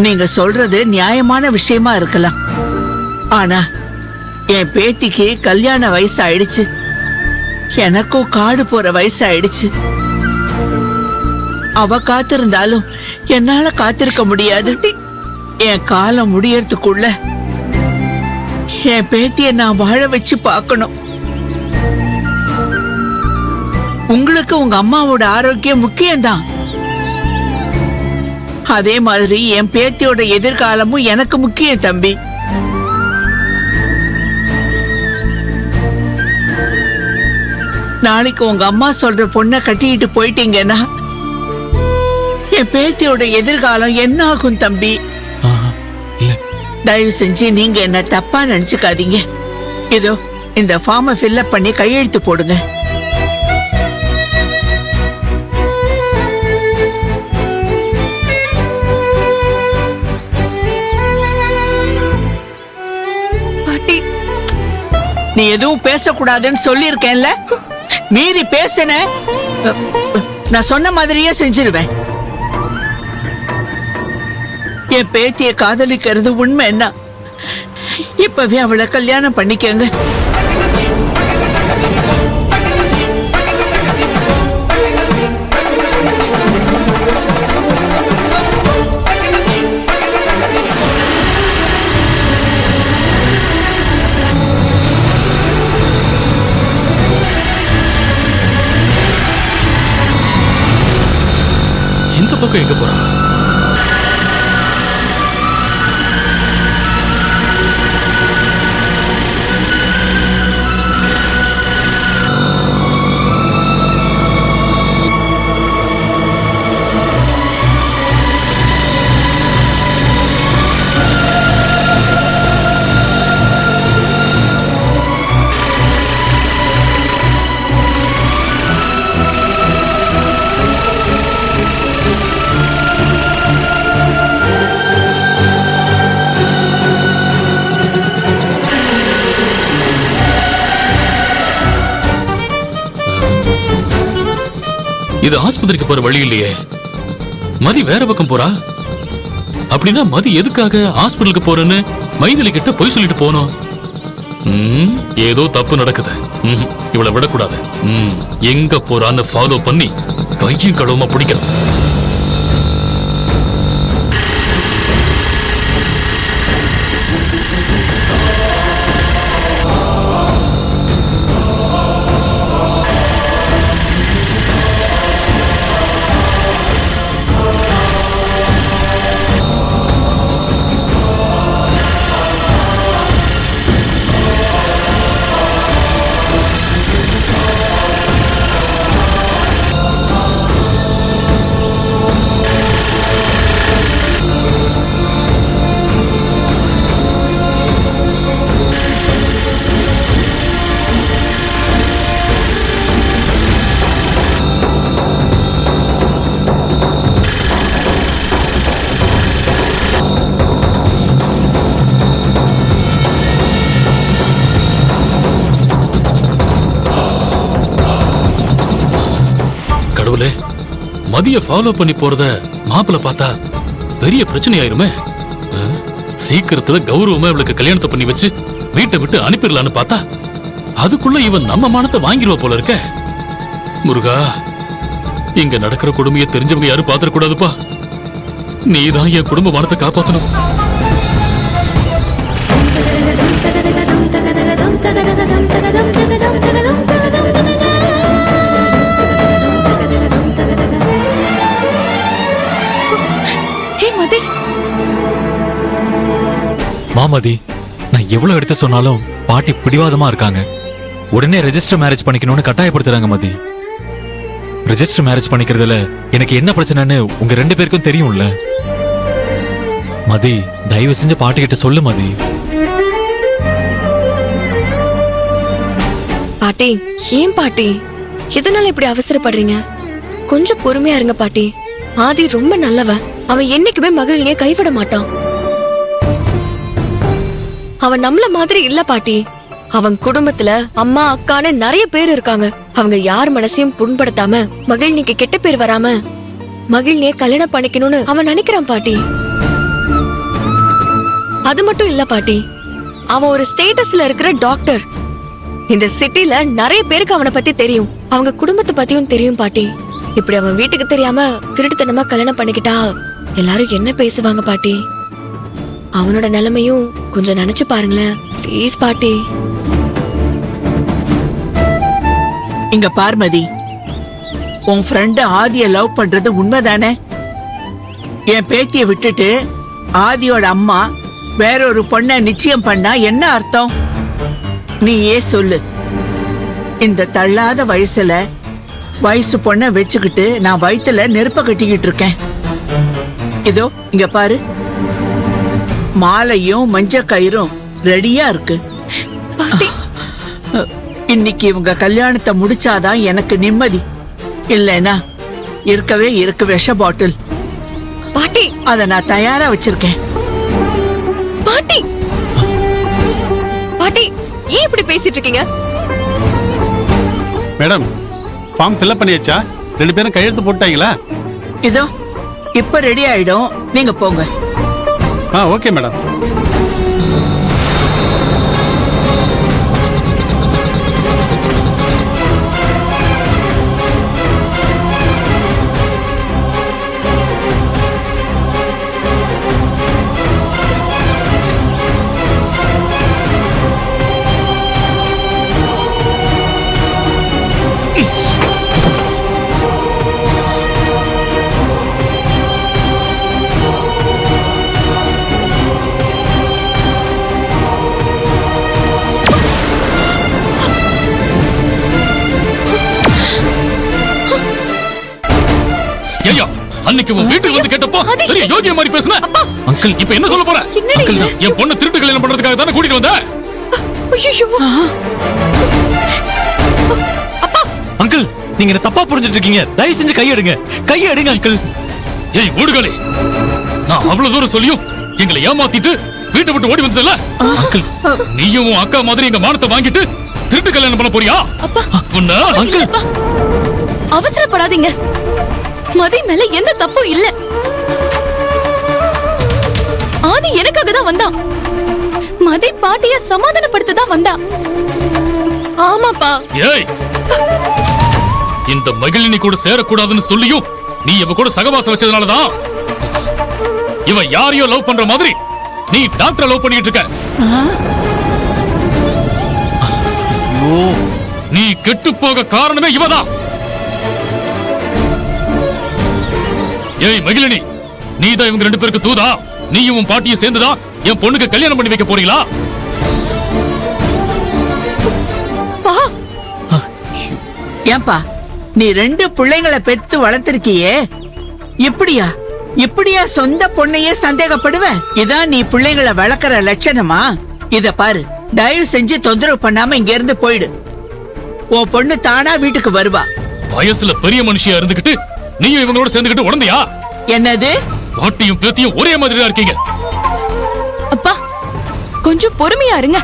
நீங்க சொல்றது நியாயமான விஷயமா இருக்கலாம். ஆனா என் பேத்திக்கு கல்யாண வயசு ஆயிடுச்சு, எனக்கும் காடு போற வயசு ஆயிடுச்சு. அவ காத்திருந்தாலும் என்னால காத்திருக்க முடியாது. என் காலம் முடியறதுக்குள்ள என் பேத்திய நான் வாழ வச்சு பார்க்கணும். உங்களுக்கு உங்க அம்மாவோட ஆரோக்கியம் முக்கியம்தான். அதே மாதிரி என் பேத்தியோட எதிர்காலமும் எனக்கு முக்கியம் தம்பி. நாளைக்கு உங்க அம்மா சொல்ற பொண்ணை கட்டிட்டு போயிட்டீங்கன்னா என் பேத்தியோட எதிர்காலம் என்ன ஆகும் தம்பி? தயவு செஞ்சு நீங்க என்ன தப்பா நினைச்சுக்காதீங்க. இதோ இந்த ஃபார்மை ஃபில்அப் பண்ணி கையெழுத்து போடுங்க. நீ எதுவும் பேசக்கூடாதுன்னு சொல்லியிருக்கேன்ல, மீறி பேசின நான் சொன்ன மாதிரியே செஞ்சிருவேன். என் பேத்திய காதலிக்கிறது உண்மை என்ன? இப்பவே அவளை கல்யாணம் பண்ணிக்கங்க. இந்த பக்கம் எங்க போறா? இது ஆஸ்பத்திரிக்கு போற வழி இல்லையே. மதி வேற பக்கம் போறா. அப்படின்னா மதி எதுக்காக ஹாஸ்பிட்டலுக்கு போறேன்னு மைதிலி கிட்ட போய் சொல்லிட்டு போனோம்? ஏதோ தப்பு நடக்குது. இவளை விடக்கூடாது. எங்க போறான்னு ஃபாலோ பண்ணி கையும் களவுமா பிடிக்கணும். மதிய ஃபாலோ பண்ணி போறத மாப்பிள்ள பார்த்தா பெரிய பிரச்சனை ஆயிருமே. சீக்கிரத்துல கௌரவமா இவளுக்கு கல்யாணத்தை பண்ணி வச்சு வீட்டை விட்டு அனுப்பிடலான்னு பார்த்தா அதுக்குள்ள இவன் நம்ம மானத்தை வாங்கிடுவா போல இருக்க. முருகா, இங்க நடக்கிற கொடுமையை தெரிஞ்சவங்க யாரும் பாத்திரக்கூடாதுப்பா. நீதான் என் குடும்ப மானத்தை காப்பாத்தணும். மாமதி, நான் எவ்வளவு எடுத்து சொன்னாலும் பாட்டி பிடிவாதமா இருக்காங்க. உடனே ரெஜிஸ்டர் மேரேஜ் பண்ணிக்கணும்னு கட்டாயப்படுத்துறாங்க. மதி, ரெஜிஸ்டர் மேரேஜ் பண்ணிக்கிறதுல எனக்கு என்ன பிரச்சனைன்னு உங்க 2 பேருக்கும் தெரியும்ல. மதி, தயவு செஞ்சு பாட்டி கிட்ட சொல்லு மதி. பாட்டி, ஏன் பாட்டி எதனால இப்படி அவசரப்படுறீங்க? கொஞ்சம் பொறுமையா இருங்க பாட்டி. ஆதி ரொம்ப நல்லவன். அவன் என்னைக்குமே மகிழினிய கைவிட மாட்டான். அவன் நம்மள மாதிரி இல்ல பாட்டி. அவன் குடும்பத்துல அம்மா அக்கான்னு நிறைய பேர் இருக்காங்க. அவங்க யார் மனசையும் புண்படுத்தாம மகிழ்னிக்கு கெட்ட பேர் வராம மகிழ்னிய கல்யாணம் பண்ணிக்கணும்னு அவன் நினைக்கிறான் பாட்டி. அது மட்டும் இல்ல பாட்டி, அவன் ஒரு ஸ்டேட்டஸ்ல இருக்கிற டாக்டர். இந்த சிட்டில நிறைய பேருக்கு அவனை பத்தி தெரியும், அவங்க குடும்பத்தை பத்தியும் தெரியும் பாட்டி. இப்படி அவன் வீட்டுக்கு தெரியாம திருட்டுத்தனமா கல்யாணம் பண்ணிக்கிட்டா எல்லாரும் என்ன பேசுவாங்க பாட்டி? அவனோட நிலைமையும் கொஞ்சம் நினைச்சு பாருங்களேன் ப்ளீஸ் பாட்டி. இங்க பார்மதி, உன் ஃப்ரெண்டு ஆதிய லவ் பண்றது உண்மைதானே? என் பேத்திய விட்டுட்டு ஆதியோட அம்மா வேறொரு பொண்ணை நிச்சயம் பண்ணா என்ன அர்த்தம்? நீயே சொல்லு. இந்த தள்ளாத வயசு பொண்ணை வச்சுக்கிட்டு நான் வயித்துல நெருப்ப கட்டிக்கிட்டு இருக்கேன். இதோ இங்க பாரு, மாலையும் மஞ்ச கயிறும் ரெடியா இருக்கு. பாட்டி இன்னைக்கு இவங்க கல்யாணத்தை முடிச்சாதான் எனக்கு நிம்மதி. இல்லைனா இருக்கவே இருக்கு விஷ பாட்டில். பாட்டி அத நான் தயாரா வச்சிருக்கேன். பாட்டி பாட்டி ஏன் இப்படி பேசிட்டு இருக்கீங்க? மேடம், ஃபார்ம் ஃபில்அப் பண்ணியாச்சா? 2 பேரும் கையெழுத்து போட்டாங்களா? இதோ இப்ப ரெடி ஆயிடும், நீங்க போங்க. Okay madam. ஐயா, அன்னைக்கு உன் வீட்டுக்கு வந்து கேட்டப்போ பெரிய யோகிய மாதிரி பேசுன. அங்கிள் இப்ப என்ன சொல்ல போற? அங்கிள் தான். என் பொண்ணு திருட்டு கல்யாணம் பண்றதுக்காக தானே கூட்டிட்டு வந்த? அங்கிள், நீங்க என்ன தப்பா புரிஞ்சிட்டு இருக்கீங்க. தயவு செஞ்சு கையெடுங்க, கையெடுங்க அங்கிள். ஏய் ஓடுகாலி, நான் அவ்வளவு தூரம் சொல்லியும் எங்களை ஏமாத்திட்டு வீட்டை விட்டு ஓடி வந்துட்டல. அங்கிள், நீயும் உன் அக்கா மாதிரி எங்க மானத்தை வாங்கிட்டு திருட்டு கல்யாணம் பண்ண போறியா? உன்ன அங்கிள் அவசரப்படாதீங்க. மதி மேல எந்த தப்பும் இல்ல. ஆதி எனக்காக தான் வந்தான். மதி பாட்டிய சமாதானப்படுத்த தான் வந்தா. ஆமாப்பா. ஏய், இந்த மகிழினி கூட சேரக்கூடாதுன்னு சொல்லியும் நீ இவ கூட சகவாசம் வச்சதுனாலதான் இவ யாரையோ லவ் பண்ற மாதிரி நீ டாக்டரை லவ் பண்ணிட்டு இருக்க. நீ கெட்டு போக காரணமே இவதான். ஏய் மகிழினி, நீதான் இவங்க 2 பேருக்கு தூதா? நீயும் உன் பாட்டியும் சேர்ந்துதான் என் பொண்ணுக்கு கல்யாணம் பண்ணி வைக்க போறீங்களா? ஏன்பா, நீ 2 பிள்ளைங்களை பெத்து வளர்த்திருக்கியே, இப்படியா சொந்த பொண்ணையே சந்தேகப்படுவ? இதான் நீ பிள்ளைங்களை வளர்க்கற லட்சணமா? இத பாரு, தயவு செஞ்சு தொந்தரவு பண்ணாம இங்க இருந்து போயிடு. உன் பொண்ணு தானா வீட்டுக்கு வருவா. வயசுல பெரிய மனுஷியா இருந்துகிட்டு நீயும் இவங்களோட சேர்ந்துகிட்டு உடந்தையா? என்னது? பாட்டியும் பேத்தியும் ஒரே மாதிரி தான் இருக்கீங்க. அப்பா கொஞ்சம் பொறுமையா இருங்க.